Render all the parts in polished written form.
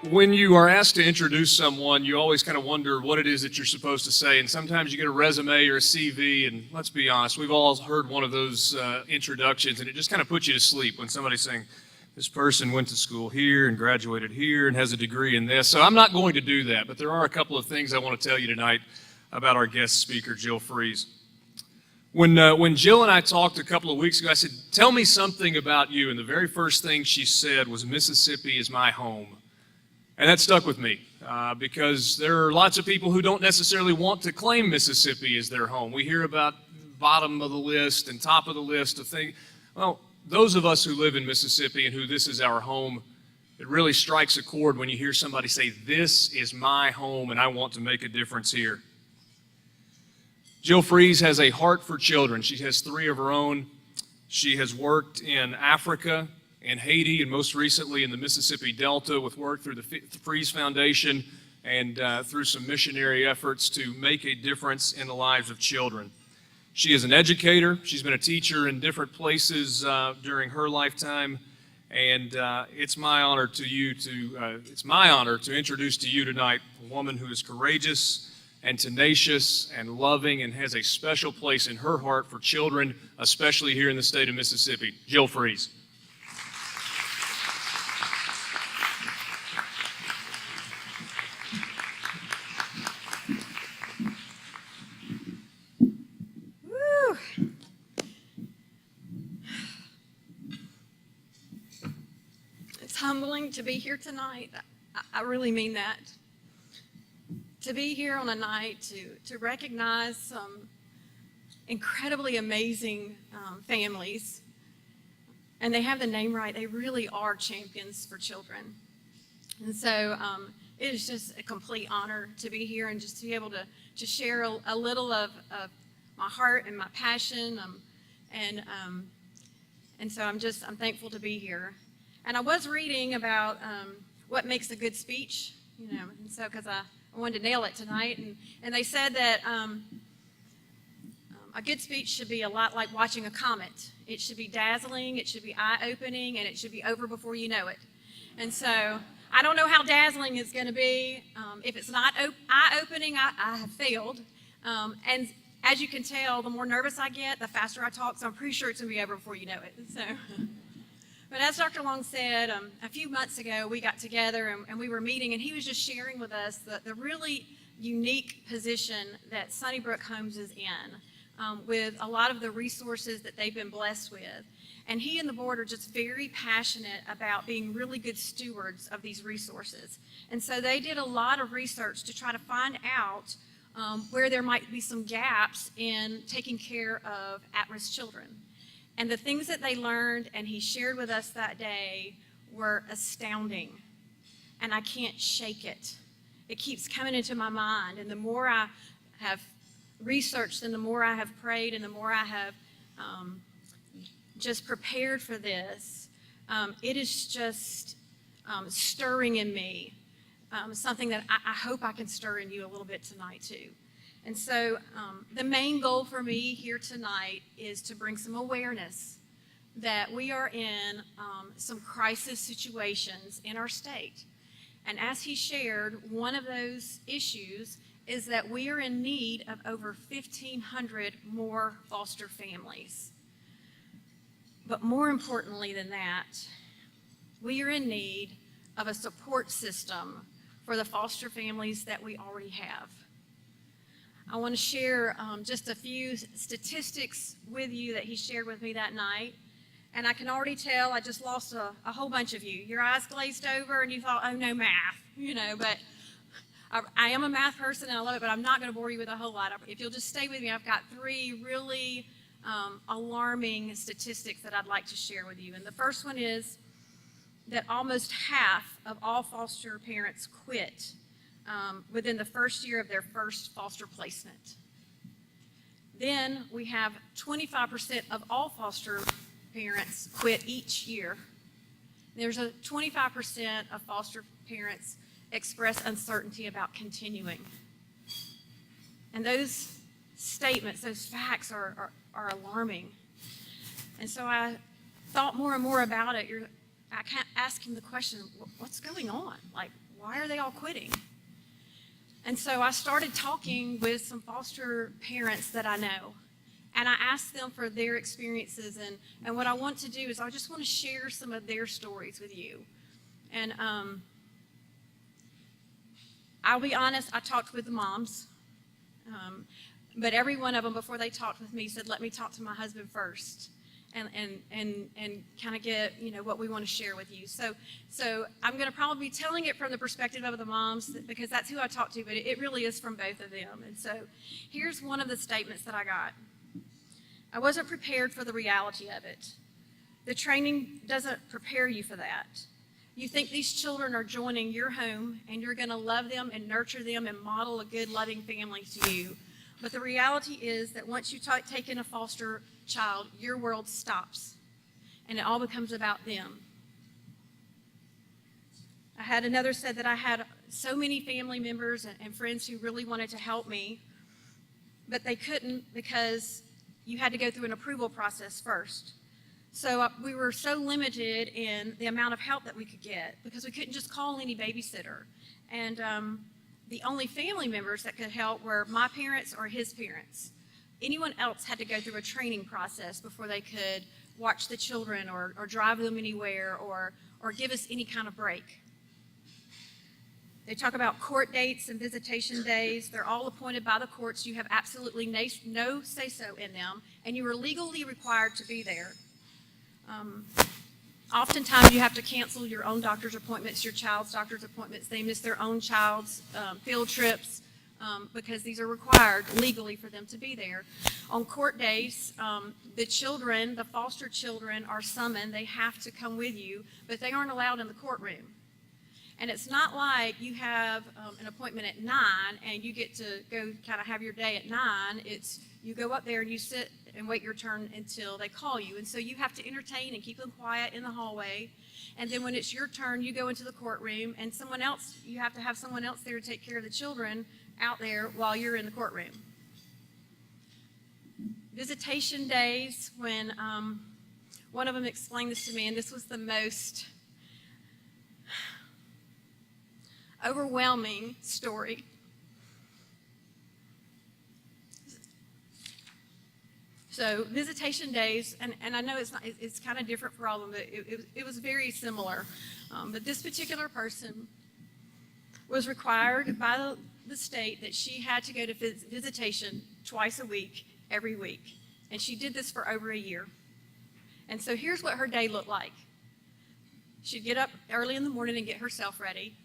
When you are asked to introduce someone, you always kind of wonder what it is that you're supposed to say. And sometimes you get a resume or a CV, and let's be honest, we've all heard one of those introductions, and it just kind of puts you to sleep when somebody's saying, this person went to school here and graduated here and has a degree in this. So I'm not going to do that, but there are a couple of things I want to tell you tonight about our guest speaker, Jill Freeze. When Jill and I talked a couple of weeks ago, I said, tell me something about you. And the very first thing she said was, Mississippi is my home. And that stuck with me because there are lots of people who don't necessarily want to claim Mississippi as their home. We hear about bottom of the list and top of the list of things. Well, those of us who live in Mississippi and who this is our home, it really strikes a chord when you hear somebody say, this is my home and I want to make a difference here. Jill Freeze has a heart for children. She has 3 of her own. She has worked in Africa, in Haiti, and most recently in the Mississippi Delta with work through the Freeze Foundation and through some missionary efforts to make a difference in the lives of children. She is an educator. She's been a teacher in different places during her lifetime, and it's my honor to introduce to you tonight a woman who is courageous and tenacious and loving and has a special place in her heart for children, especially here in the state of Mississippi. Jill Freeze. Humbling to be here tonight. I really mean that. To be here on a night to recognize some incredibly amazing families, and they have the name right. They really are champions for children. And so it is just a complete honor to be here and just to be able to share a little of my heart and my passion. And so I'm thankful to be here. And I was reading about what makes a good speech, and so because I wanted to nail it tonight, and they said that a good speech should be a lot like watching a comet. It should be dazzling, it should be eye-opening, and it should be over before you know it. And so I don't know how dazzling it's going to be. If it's not eye-opening, I have failed. And as you can tell, the more nervous I get, the faster I talk, so I'm pretty sure it's going to be over before you know it. So. But as Dr. Long said, a few months ago we got together and we were meeting, and he was just sharing with us the really unique position that Sunnybrook Homes is in with a lot of the resources that they've been blessed with. And he and the board are just very passionate about being really good stewards of these resources. And so they did a lot of research to try to find out where there might be some gaps in taking care of at-risk children. And the things that they learned and he shared with us that day were astounding. And I can't shake it. It keeps coming into my mind. And the more I have researched and the more I have prayed and the more I have just prepared for this, it is just stirring in me. Something that I hope I can stir in you a little bit tonight too. And so the main goal for me here tonight is to bring some awareness that we are in some crisis situations in our state. And as he shared, one of those issues is that we are in need of over 1,500 more foster families. But more importantly than that, we are in need of a support system for the foster families that we already have. I want to share just a few statistics with you that he shared with me that night. And I can already tell I just lost a whole bunch of you. Your eyes glazed over and you thought, oh no, math, but I am a math person and I love it, but I'm not going to bore you with a whole lot. If you'll just stay with me, I've got 3 really alarming statistics that I'd like to share with you. And the first one is that almost half of all foster parents quit within the first year of their first foster placement. Then we have 25% of all foster parents quit each year. There's a 25% of foster parents express uncertainty about continuing. And those statements, those facts are alarming. And so I thought more and more about it. I kept asking the question, what's going on? Like, why are they all quitting? And so I started talking with some foster parents that I know. And I asked them for their experiences. And what I want to do is I just want to share some of their stories with you. And I'll be honest, I talked with the moms. But every one of them, before they talked with me, said, let me talk to my husband first. And kind of get, what we want to share with you. So I'm going to probably be telling it from the perspective of the moms because that's who I talked to, but it really is from both of them. And so here's one of the statements that I got. I wasn't prepared for the reality of it. The training doesn't prepare you for that. You think these children are joining your home and you're going to love them and nurture them and model a good, loving family to you. But the reality is that once you take in a foster child, your world stops and it all becomes about them. I had another said that I had so many family members and friends who really wanted to help me, but they couldn't because you had to go through an approval process first. So we were so limited in the amount of help that we could get because we couldn't just call any babysitter. And the only family members that could help were my parents or his parents. Anyone else had to go through a training process before they could watch the children or drive them anywhere or give us any kind of break. They talk about court dates and visitation days. They're all appointed by the courts. You have absolutely no say-so in them, and you are legally required to be there. Oftentimes, you have to cancel your own doctor's appointments, your child's doctor's appointments. They miss their own child's field trips because these are required legally for them to be there. On court days, the foster children are summoned. They have to come with you, but they aren't allowed in the courtroom. And it's not like you have an appointment at 9 and you get to go kind of have your day at 9. It's you go up there and you sit and wait your turn until they call you. And so you have to entertain and keep them quiet in the hallway. And then when it's your turn, you go into the courtroom and you have to have someone else there to take care of the children out there while you're in the courtroom. Visitation days, when one of them explained this to me, and this was the most overwhelming story. So visitation days, and I know it's kind of different for all of them, but it was very similar. But this particular person was required by the state that she had to go to visitation twice a week, every week. And she did this for over a year. And so here's what her day looked like. She'd get up early in the morning and get herself ready.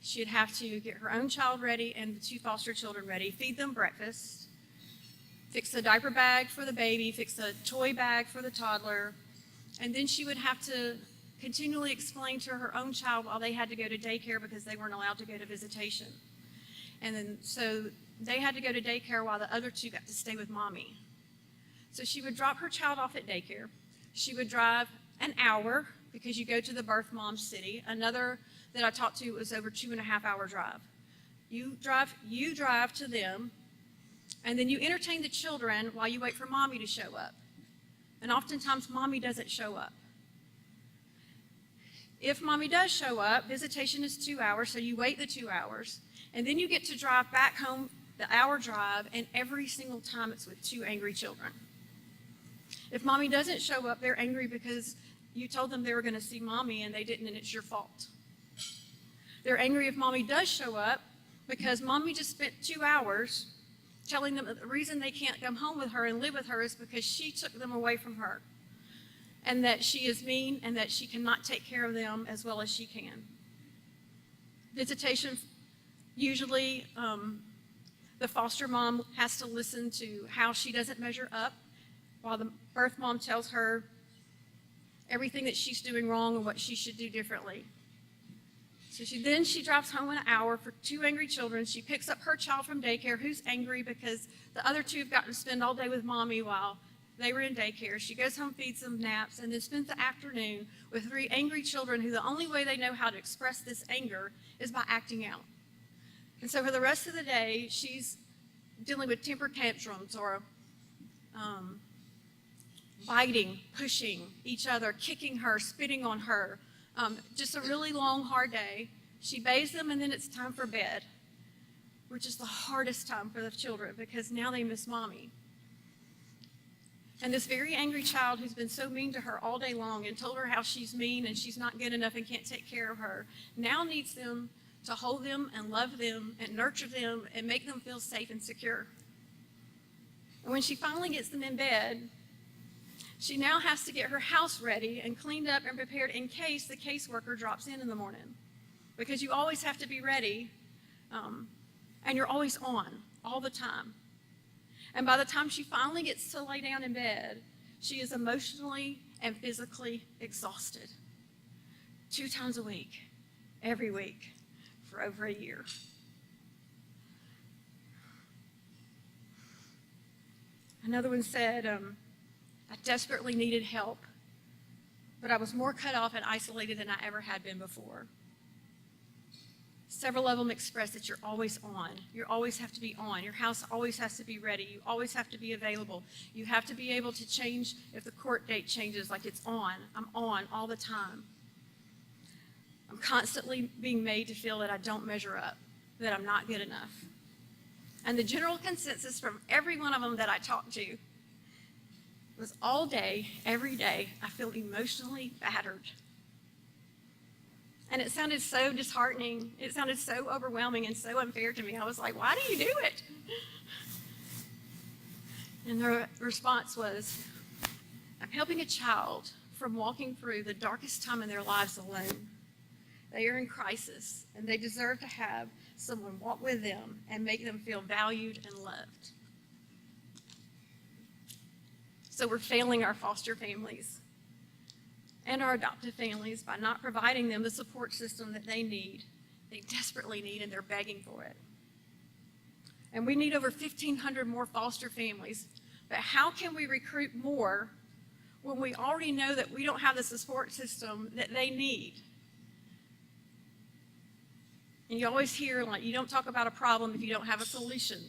She'd have to get her own child ready and the 2 foster children ready, feed them breakfast, fix the diaper bag for the baby, fix the toy bag for the toddler, and then she would have to continually explain to her own child while they had to go to daycare because they weren't allowed to go to visitation. And then so they had to go to daycare while the other 2 got to stay with mommy. So she would drop her child off at daycare. She would drive an hour because you go to the birth mom city. Another that I talked to was over 2.5-hour drive. You drive to them, and then you entertain the children while you wait for mommy to show up. And oftentimes, mommy doesn't show up. If mommy does show up, visitation is 2 hours, so you wait the 2 hours, and then you get to drive back home the hour drive, and every single time it's with 2 angry children. If mommy doesn't show up, they're angry because you told them they were going to see mommy and they didn't, and it's your fault. They're angry if mommy does show up because mommy just spent 2 hours telling them that the reason they can't come home with her and live with her is because she took them away from her and that she is mean and that she cannot take care of them as well as she can. Visitation, usually the foster mom has to listen to how she doesn't measure up while the birth mom tells her everything that she's doing wrong and what she should do differently. So she drives home in an hour for 2 angry children. She picks up her child from daycare who's angry because the other 2 have gotten to spend all day with mommy while they were in daycare. She goes home, feeds them naps, and then spends the afternoon with 3 angry children who the only way they know how to express this anger is by acting out. And so for the rest of the day, she's dealing with temper tantrums or biting, pushing each other, kicking her, spitting on her. Just a really long, hard day. She bathes them, and then it's time for bed, which is the hardest time for the children because now they miss mommy. And this very angry child who's been so mean to her all day long and told her how she's mean and she's not good enough and can't take care of her, now needs them to hold them and love them and nurture them and make them feel safe and secure. And when she finally gets them in bed, she now has to get her house ready and cleaned up and prepared in case the caseworker drops in the morning. Because you always have to be ready, and you're always on, all the time. And by the time she finally gets to lay down in bed, she is emotionally and physically exhausted. 2 times a week, every week, for over a year. Another one said, I desperately needed help, but I was more cut off and isolated than I ever had been before. Several of them express that you're always on. You always have to be on. Your house always has to be ready. You always have to be available. You have to be able to change if the court date changes, like it's on. I'm on all the time. I'm constantly being made to feel that I don't measure up, that I'm not good enough. And the general consensus from every one of them that I talked to was all day, every day, I feel emotionally battered. And it sounded so disheartening. It sounded so overwhelming and so unfair to me. I was like, why do you do it? And their response was, I'm helping a child from walking through the darkest time in their lives alone. They are in crisis, and they deserve to have someone walk with them and make them feel valued and loved. So we're failing our foster families and our adoptive families by not providing them the support system that they desperately need, and they're begging for it. And we need over 1,500 more foster families, but how can we recruit more when we already know that we don't have the support system that they need? And you always hear, like, you don't talk about a problem if you don't have a solution.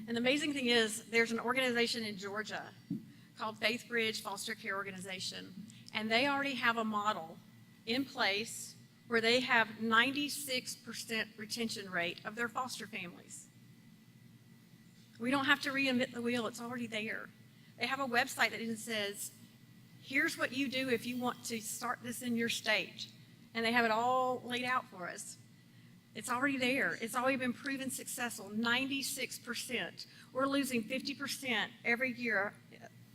And the amazing thing is, there's an organization in Georgia called Faith Bridge Foster Care Organization, and they already have a model in place where they have 96% retention rate of their foster families. We don't have to reinvent the wheel, it's already there. They have a website that even says, here's what you do if you want to start this in your state. And they have it all laid out for us. It's already there. It's already been proven successful, 96%. We're losing 50% every year,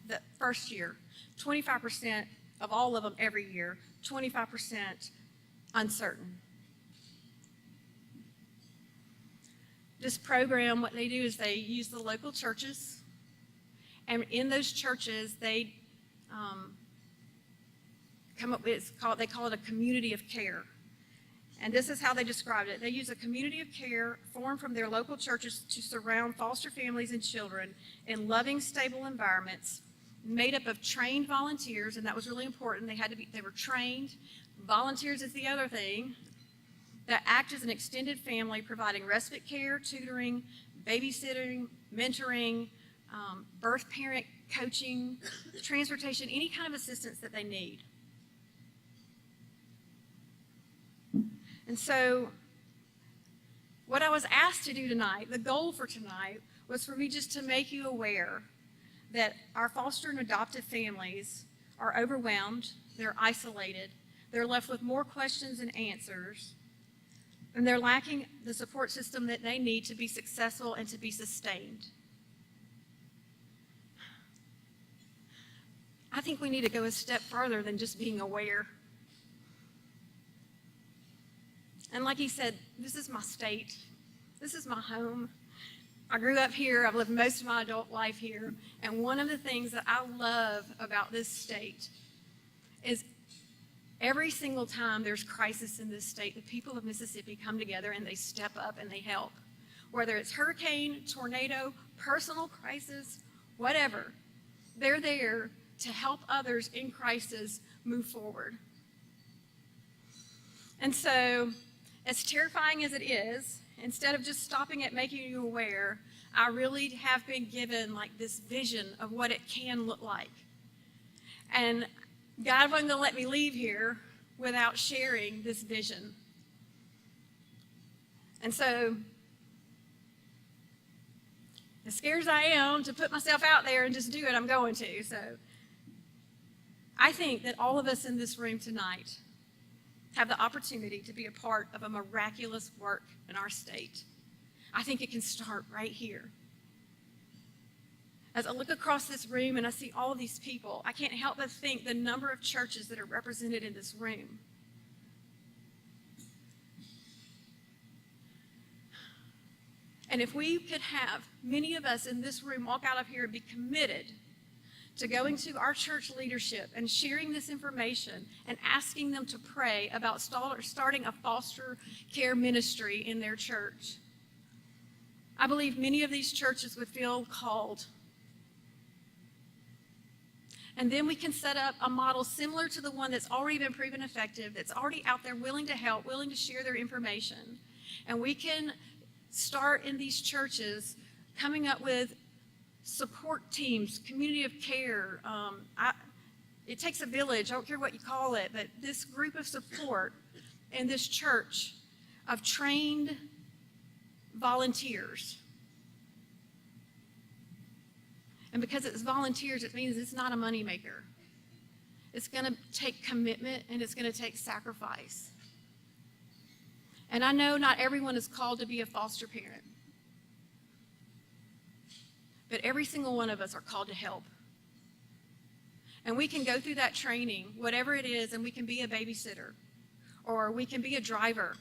the first year, 25% of all of them every year, 25% uncertain. This program, what they do is they use the local churches, and in those churches, they they call it a community of care. And this is how they described it. They use a community of care formed from their local churches to surround foster families and children in loving, stable environments made up of trained volunteers, and that was really important. They were trained. Volunteers is the other thing, that act as an extended family, providing respite care, tutoring, babysitting, mentoring, birth parent coaching, transportation, any kind of assistance that they need. And so what I was asked to do tonight, the goal for tonight, was for me just to make you aware that our foster and adoptive families are overwhelmed, they're isolated, they're left with more questions than answers, and they're lacking the support system that they need to be successful and to be sustained. I think we need to go a step further than just being aware. And like he said, this is my state. This is my home. I grew up here. I've lived most of my adult life here. And one of the things that I love about this state is every single time there's crisis in this state, the people of Mississippi come together and they step up and they help. Whether it's hurricane, tornado, personal crisis, whatever, they're there to help others in crisis move forward. And so, as terrifying as it is, instead of just stopping at making you aware, I really have been given like this vision of what it can look like. And God wasn't going to let me leave here without sharing this vision. And so, as scared as I am to put myself out there and just do it, I'm going to. So, I think that all of us in this room tonight have the opportunity to be a part of a miraculous work in our state. I think it can start right here. As I look across this room and I see all of these people, I can't help but think the number of churches that are represented in this room. And if we could have many of us in this room walk out of here and be committed to going to our church leadership and sharing this information and asking them to pray about starting a foster care ministry in their church, I believe many of these churches would feel called. And then we can set up a model similar to the one that's already been proven effective, that's already out there willing to help, willing to share their information. And we can start in these churches coming up with support teams, community of care. It takes a village, I don't care what you call it, but this group of support in this church of trained volunteers. And because it's volunteers, it means it's not a moneymaker. It's going to take commitment and it's going to take sacrifice. And I know not everyone is called to be a foster parent, but every single one of us are called to help. And we can go through that training, whatever it is, and we can be a babysitter, or we can be a driver,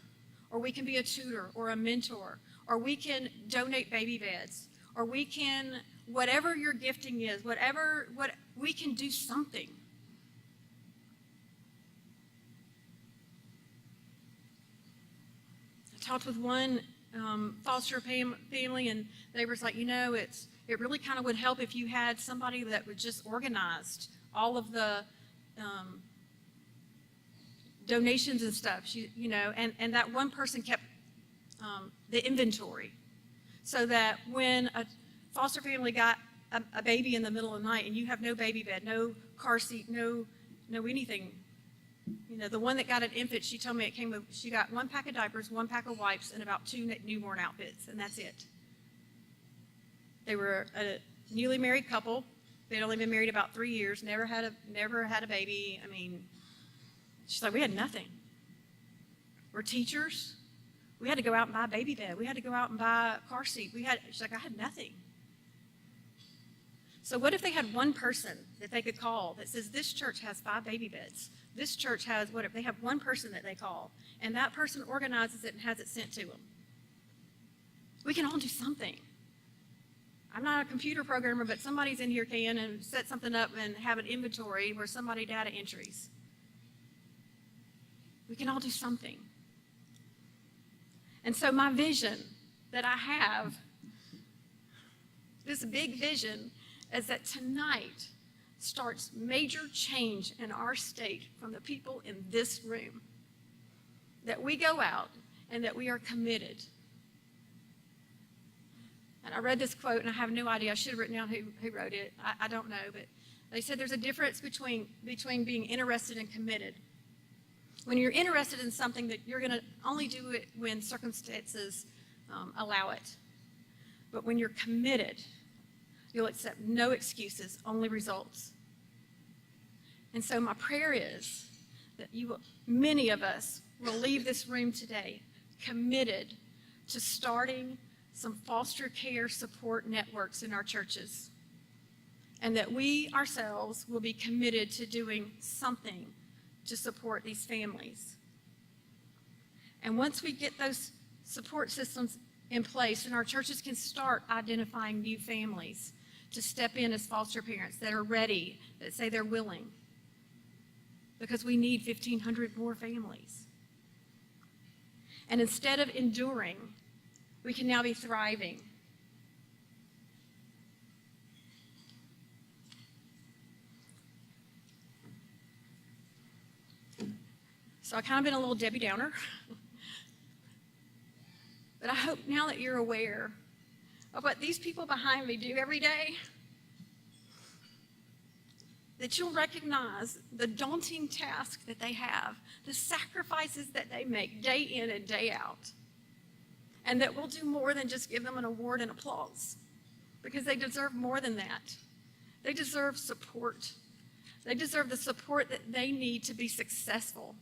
or we can be a tutor or a mentor, or we can donate baby beds, or we can, whatever your gifting is, we can do something. I talked with one foster family, and they were like, it really kind of would help if you had somebody that would just organized all of the donations and stuff, and that one person kept the inventory, so that when a foster family got a baby in the middle of the night and you have no baby bed, no car seat, no anything. The one that got an infant, she told me she got 1 pack of diapers, 1 pack of wipes, and about 2 newborn outfits, and that's it. They were a newly married couple. They'd only been married about 3 years, never had a baby. She's like, we had nothing. We're teachers. We had to go out and buy a baby bed. We had to go out and buy a car seat. She's like, I had nothing. So what if they had one person that they could call that says, this church has 5 baby beds. This church has whatever. They have one person that they call, and that person organizes it and has it sent to them. We can all do something. I'm not a computer programmer, but somebody's in here can and set something up and have an inventory where somebody data entries. We can all do something. And so my vision that I have, this big vision, is that tonight starts major change in our state from the people in this room. That we go out and that we are committed. And I read this quote, and I have no idea. I should have written down who wrote it. I don't know, but they said there's a difference between being interested and committed. When you're interested in something, that you're going to only do it when circumstances allow it. But when you're committed, you'll accept no excuses, only results. And so my prayer is that many of us will leave this room today committed to starting some foster care support networks in our churches, and that we ourselves will be committed to doing something to support these families. And once we get those support systems in place, and our churches can start identifying new families to step in as foster parents that are ready, that say they're willing, because we need 1,500 more families. And instead of enduring, we can now be thriving. So I've kind of been a little Debbie Downer. But I hope now that you're aware of what these people behind me do every day, that you'll recognize the daunting task that they have, the sacrifices that they make day in and day out. and that we'll do more than just give them an award and applause, because they deserve more than that. They deserve support. They deserve the support that they need to be successful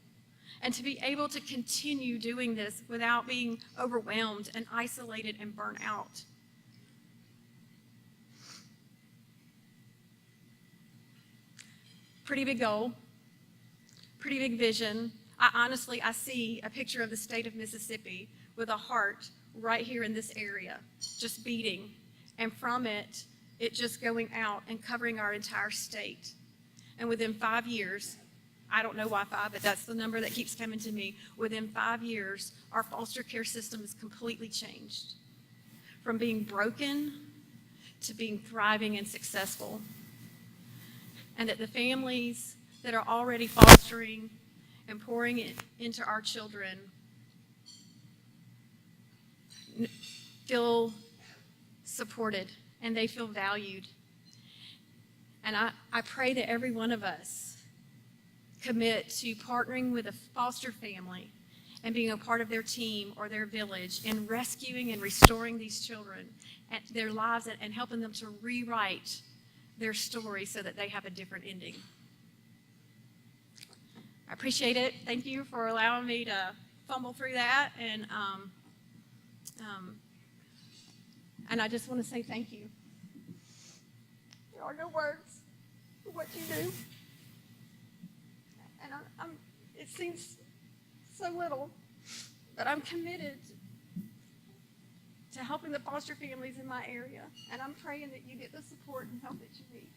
and to be able to continue doing this without being overwhelmed and isolated and burnt out. Pretty big goal, pretty big vision. I see a picture of the state of Mississippi with a heart right here in this area, just beating, and from it, it just going out and covering our entire state. And within 5 years, I don't know why 5, but that's the number that keeps coming to me. Within 5 years, our foster care system is completely changed. From being broken to being thriving and successful. And that the families that are already fostering and pouring it into our children feel supported and they feel valued. And I pray that every one of us commit to partnering with a foster family and being a part of their team or their village in rescuing and restoring these children and their lives and helping them to rewrite their story so that they have a different ending. I appreciate it. Thank you for allowing me to fumble through that, and I just want to say thank you. There are no words for what you do, and it seems so little, but I'm committed to helping the foster families in my area, and I'm praying that you get the support and help that you need.